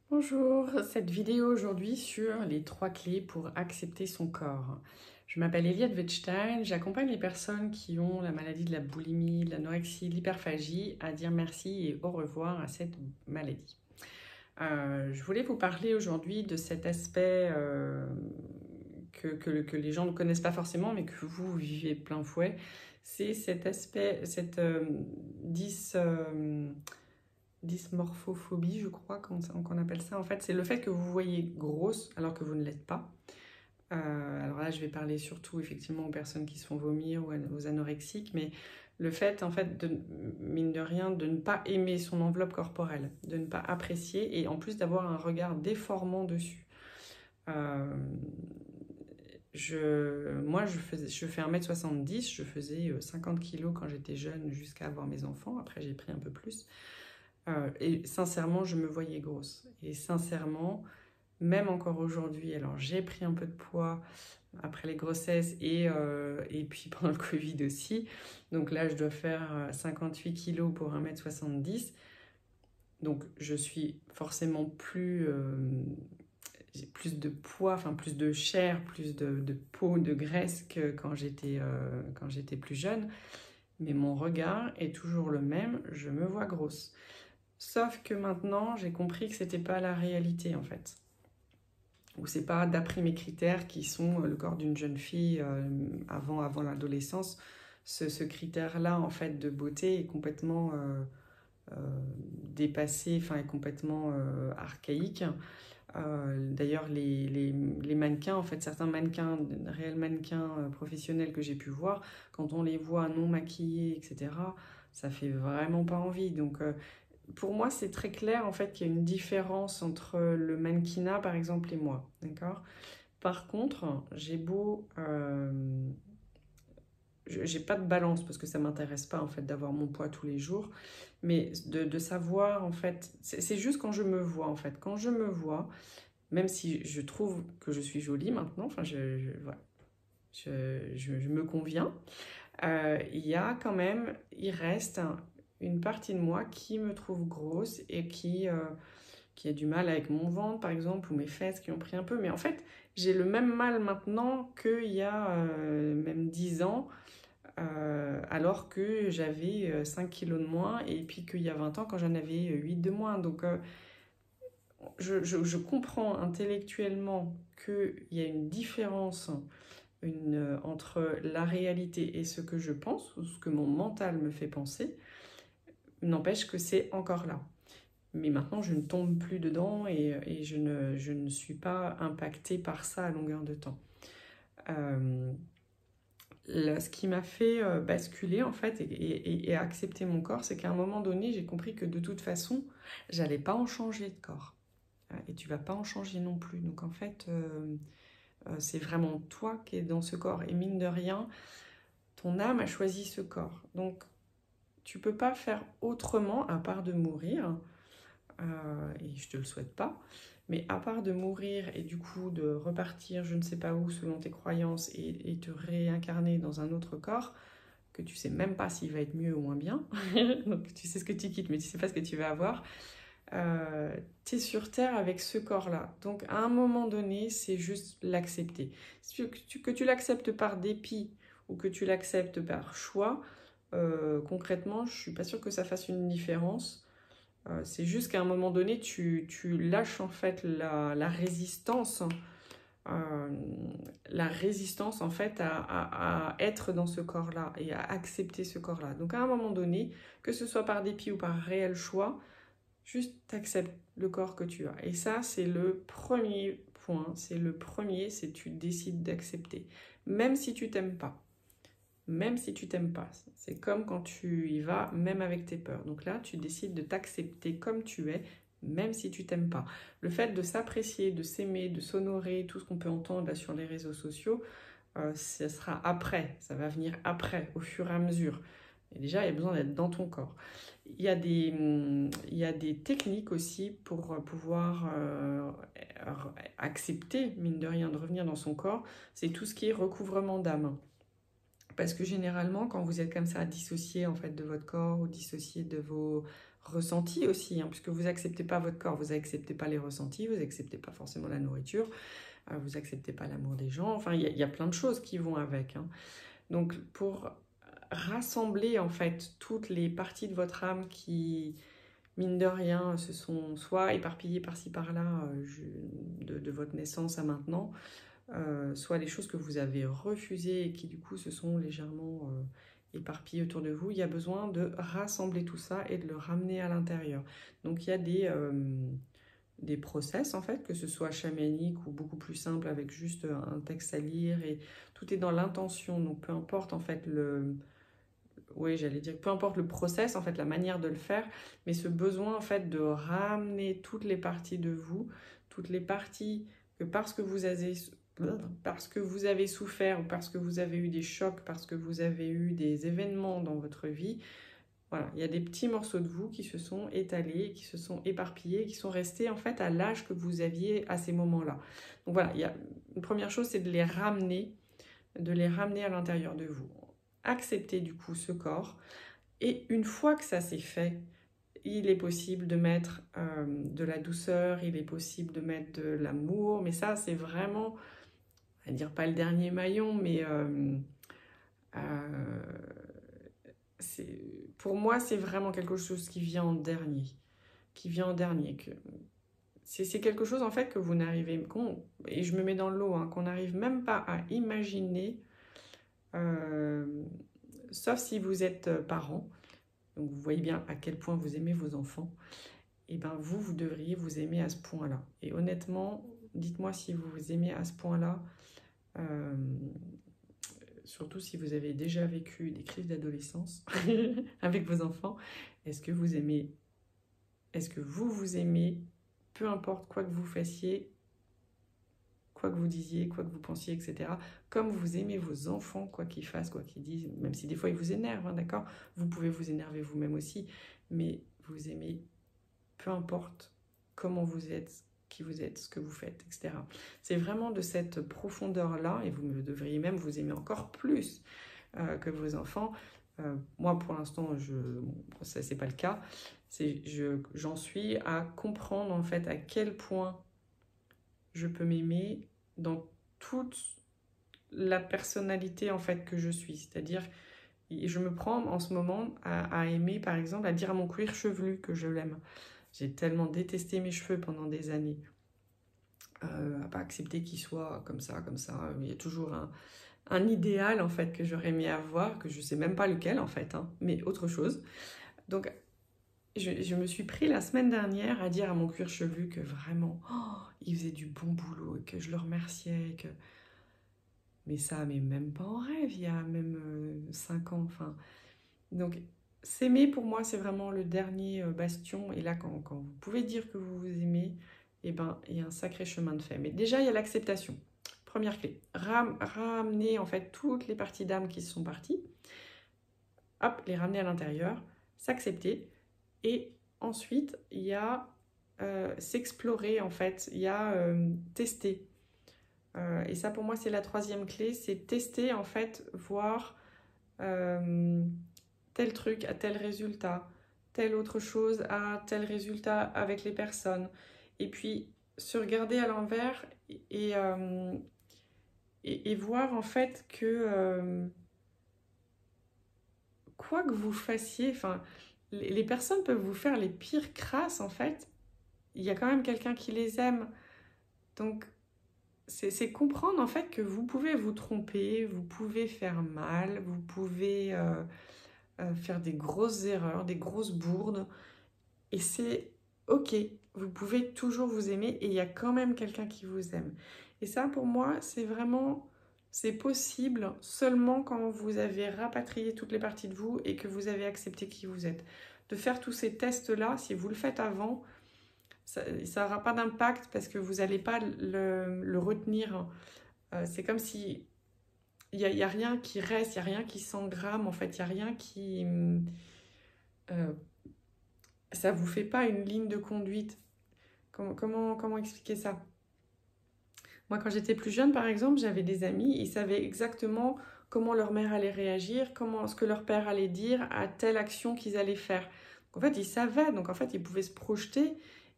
Bonjour, cette vidéo aujourd'hui sur les 3 clés pour accepter son corps. Je m'appelle Eliade Wettstein, j'accompagne les personnes qui ont la maladie de la boulimie, de l'anorexie, de l'hyperphagie à dire merci et au revoir à cette maladie. Je voulais vous parler aujourd'hui de cet aspect que les gens ne connaissent pas forcément mais que vous vivez plein fouet. C'est cet aspect, cette dysmorphophobie, je crois qu'on appelle ça. En fait, c'est le fait que vous voyez grosse alors que vous ne l'êtes pas. Alors là, je vais parler surtout effectivement aux personnes qui se font vomir ou aux anorexiques, mais le fait, en fait, de, mine de rien, de ne pas aimer son enveloppe corporelle, de ne pas apprécier et en plus d'avoir un regard déformant dessus. Moi, je fais 1,70 m, je faisais 50 kilos quand j'étais jeune jusqu'à avoir mes enfants. Après, j'ai pris un peu plus. Et sincèrement, je me voyais grosse. Et sincèrement, même encore aujourd'hui, alors j'ai pris un peu de poids après les grossesses et puis pendant le Covid aussi. Donc là, je dois faire 58 kilos pour 1,70 m. Donc je suis forcément j'ai plus de poids, enfin plus de chair, plus de peau, de graisse que quand j'étais plus jeune. Mais mon regard est toujours le même, je me vois grosse. Sauf que maintenant, j'ai compris que c'était pas la réalité en fait. Ou c'est pas d'après mes critères qui sont le corps d'une jeune fille avant l'adolescence. Ce critère-là en fait de beauté est complètement dépassé, enfin est complètement archaïque. D'ailleurs, les mannequins, en fait, certains mannequins, réels mannequins professionnels que j'ai pu voir, quand on les voit non maquillés, etc., ça fait vraiment pas envie. Donc, pour moi, c'est très clair en fait qu'il y a une différence entre le mannequinat par exemple et moi, d'accord? Par contre, j'ai pas de balance parce que ça m'intéresse pas en fait d'avoir mon poids tous les jours, mais de savoir en fait, c'est juste quand je me vois en fait, quand je me vois, même si je trouve que je suis jolie maintenant, enfin voilà, je me conviens, il reste une partie de moi qui me trouve grosse et qui a du mal avec mon ventre, par exemple, ou mes fesses qui ont pris un peu. Mais en fait, j'ai le même mal maintenant qu'il y a même 10 ans, alors que j'avais 5 kilos de moins, et puis qu'il y a 20 ans, quand j'en avais 8 de moins. Donc, je comprends intellectuellement qu'il y a une différence entre la réalité et ce que je pense, ou ce que mon mental me fait penser. N'empêche que c'est encore là. Mais maintenant, je ne tombe plus dedans et je ne suis pas impactée par ça à longueur de temps. Ce qui m'a fait basculer en fait et accepter mon corps, c'est qu'à un moment donné, j'ai compris que de toute façon, j'allais pas en changer de corps. Et tu vas pas en changer non plus. Donc en fait, c'est vraiment toi qui es dans ce corps. Et mine de rien, ton âme a choisi ce corps. Donc tu peux pas faire autrement à part de mourir. Et je te le souhaite pas. Mais à part de mourir et du coup de repartir je ne sais pas où selon tes croyances et te réincarner dans un autre corps que tu sais même pas s'il va être mieux ou moins bien, donc tu sais ce que tu quittes mais tu sais pas ce que tu vas avoir, tu es sur Terre avec ce corps-là. Donc à un moment donné, c'est juste l'accepter. Que tu l'acceptes par dépit ou que tu l'acceptes par choix, concrètement, je suis pas sûre que ça fasse une différence. C'est juste qu'à un moment donné, tu lâches en fait euh, la résistance en fait à être dans ce corps-là et à accepter ce corps-là. Donc à un moment donné, que ce soit par dépit ou par réel choix, juste t'acceptes le corps que tu as. Et ça, c'est le premier point, c'est tu décides d'accepter. Même si tu t'aimes pas. Même si tu t'aimes pas. C'est comme quand tu y vas, même avec tes peurs. Donc là, tu décides de t'accepter comme tu es, même si tu t'aimes pas. Le fait de s'apprécier, de s'aimer, de s'honorer, tout ce qu'on peut entendre là sur les réseaux sociaux, ça sera après, ça va venir après, au fur et à mesure. Et déjà, il y a besoin d'être dans ton corps. Il y a des techniques aussi pour pouvoir accepter, mine de rien, de revenir dans son corps. C'est tout ce qui est recouvrement d'âme. Parce que généralement, quand vous êtes comme ça, dissocié en fait de votre corps ou dissocié de vos ressentis aussi, hein, puisque vous n'acceptez pas votre corps, vous n'acceptez pas les ressentis, vous n'acceptez pas forcément la nourriture, vous n'acceptez pas l'amour des gens, enfin, il y a plein de choses qui vont avec, hein. Donc, pour rassembler, en fait, toutes les parties de votre âme qui, mine de rien, se sont soit éparpillées par-ci, par-là, de votre naissance à maintenant, soit les choses que vous avez refusées et qui, du coup, se sont légèrement éparpillées autour de vous, il y a besoin de rassembler tout ça et de le ramener à l'intérieur. Donc, il y a des process, en fait, que ce soit chamanique ou beaucoup plus simple avec juste un texte à lire, et tout est dans l'intention. Donc, peu importe, en fait, oui, j'allais dire, peu importe le process, en fait, la manière de le faire, mais ce besoin, en fait, de ramener toutes les parties de vous, toutes les parties que parce que vous avez souffert, ou parce que vous avez eu des chocs, parce que vous avez eu des événements dans votre vie, voilà, il y a des petits morceaux de vous qui se sont étalés, qui se sont éparpillés, qui sont restés en fait à l'âge que vous aviez à ces moments-là. Donc voilà, une première chose, c'est de les ramener à l'intérieur de vous. Accepter du coup ce corps. Et une fois que ça s'est fait, il est possible de mettre de la douceur, il est possible de mettre de l'amour, mais ça c'est vraiment, on va dire pas le dernier maillon, mais pour moi, c'est vraiment quelque chose qui vient en dernier. C'est quelque chose en fait que vous n'arrivez, et je me mets dans le lot, hein, qu'on n'arrive même pas à imaginer, sauf si vous êtes parent. Donc vous voyez bien à quel point vous aimez vos enfants. Et bien vous devriez vous aimer à ce point-là. Et honnêtement, dites-moi si vous vous aimez à ce point-là. Surtout si vous avez déjà vécu des crises d'adolescence avec vos enfants, est-ce que vous vous aimez, peu importe quoi que vous fassiez, quoi que vous disiez, quoi que vous pensiez, etc., comme vous aimez vos enfants, quoi qu'ils fassent, quoi qu'ils disent, même si des fois ils vous énervent, hein, d'accord, vous pouvez vous énerver vous-même aussi, mais vous aimez, peu importe comment vous êtes, qui vous êtes, ce que vous faites, etc. C'est vraiment de cette profondeur-là, et vous devriez même vous aimer encore plus que vos enfants. Moi, pour l'instant, ça c'est pas le cas. J'en suis à comprendre en fait à quel point je peux m'aimer dans toute la personnalité en fait que je suis. C'est-à-dire, je me prends en ce moment à aimer, par exemple, à dire à mon cuir chevelu que je l'aime. J'ai tellement détesté mes cheveux pendant des années. À pas accepter qu'ils soient comme ça, comme ça. Il y a toujours un idéal en fait que j'aurais aimé avoir, que je sais même pas lequel en fait, hein, mais autre chose. Donc je me suis pris la semaine dernière à dire à mon cuir chevelu que vraiment, il faisait du bon boulot et que je le remerciais. Mais ça, mais même pas en rêve, il y a même 5 ans. Enfin. Donc s'aimer pour moi, c'est vraiment le dernier bastion. Et là, quand vous pouvez dire que vous vous aimez, eh ben, il y a un sacré chemin de fait. Mais déjà, il y a l'acceptation. Première clé, ramener en fait toutes les parties d'âme qui se sont parties, hop, les ramener à l'intérieur, s'accepter, et ensuite il y a s'explorer en fait, il y a tester. Et ça pour moi c'est la troisième clé, c'est tester en fait, voir tel truc a tel résultat, telle autre chose a tel résultat avec les personnes, et puis se regarder à l'envers et voir en fait que quoi que vous fassiez, enfin, les personnes peuvent vous faire les pires crasses en fait, il y a quand même quelqu'un qui les aime. Donc c'est comprendre en fait que vous pouvez vous tromper, vous pouvez faire mal, vous pouvez faire des grosses erreurs, des grosses bourdes, et c'est ok, vous pouvez toujours vous aimer et il y a quand même quelqu'un qui vous aime. Et ça pour moi c'est possible seulement quand vous avez rapatrié toutes les parties de vous et que vous avez accepté qui vous êtes. De faire tous ces tests-là, si vous le faites avant, ça n'aura pas d'impact parce que vous n'allez pas le retenir. C'est comme si il n'y a rien qui reste, il n'y a rien qui s'engramme, en fait, il n'y a rien qui... ça ne vous fait pas une ligne de conduite. Comment expliquer ça? Moi, quand j'étais plus jeune, par exemple, j'avais des amis, ils savaient exactement comment leur mère allait réagir, ce que leur père allait dire à telle action qu'ils allaient faire. en fait, il savait, donc en fait, il pouvait se projeter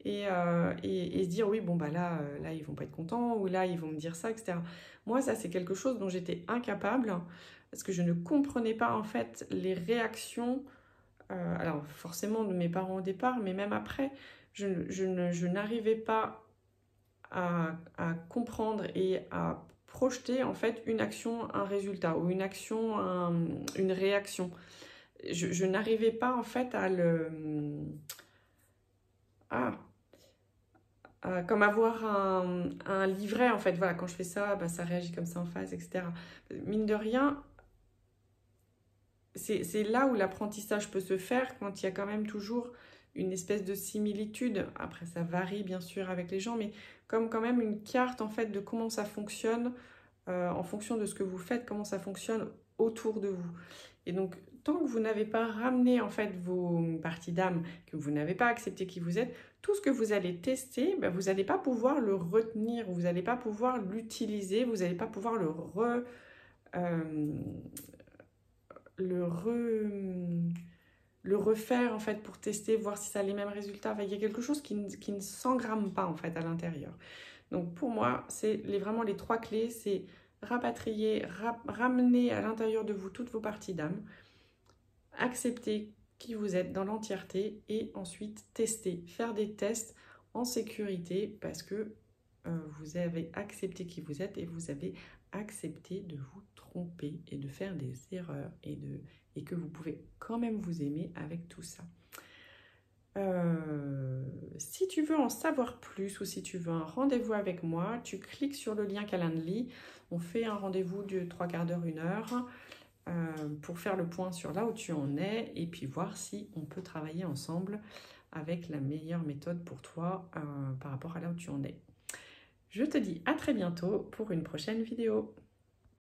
et se dire, oui, bon, bah là, là, ils vont pas être contents, ou là, ils vont me dire ça, etc. Moi, ça, c'est quelque chose dont j'étais incapable, parce que je ne comprenais pas, en fait, les réactions, alors forcément de mes parents au départ, mais même après, je n'arrivais pas à comprendre et à projeter, en fait, une action, un résultat, ou une action, une réaction. Je n'arrivais pas, en fait, à le... Ah, comme avoir un livret, en fait. Voilà, quand je fais ça, bah, ça réagit comme ça en face, etc. Mine de rien, c'est là où l'apprentissage peut se faire, quand il y a quand même toujours une espèce de similitude. Après, ça varie, bien sûr, avec les gens, mais comme quand même une carte, en fait, de comment ça fonctionne, en fonction de ce que vous faites, comment ça fonctionne autour de vous. Et donc, tant que vous n'avez pas ramené en fait vos parties d'âme, que vous n'avez pas accepté qui vous êtes, tout ce que vous allez tester, ben, vous n'allez pas pouvoir le retenir, vous n'allez pas pouvoir l'utiliser, vous n'allez pas pouvoir le refaire en fait pour tester, voir si ça a les mêmes résultats. Enfin, il y a quelque chose qui ne s'engramme pas en fait à l'intérieur. Donc pour moi, c'est vraiment les 3 clés, c'est rapatrier, ramener à l'intérieur de vous toutes vos parties d'âme, accepter qui vous êtes dans l'entièreté et ensuite tester, faire des tests en sécurité parce que vous avez accepté qui vous êtes et vous avez accepté de vous tromper et de faire des erreurs et que vous pouvez quand même vous aimer avec tout ça. Si tu veux en savoir plus ou si tu veux un rendez-vous avec moi, tu cliques sur le lien Calendly. On fait un rendez-vous de 3/4 d'heure, 1 heure pour faire le point sur là où tu en es et puis voir si on peut travailler ensemble avec la meilleure méthode pour toi par rapport à là où tu en es. Je te dis à très bientôt pour une prochaine vidéo.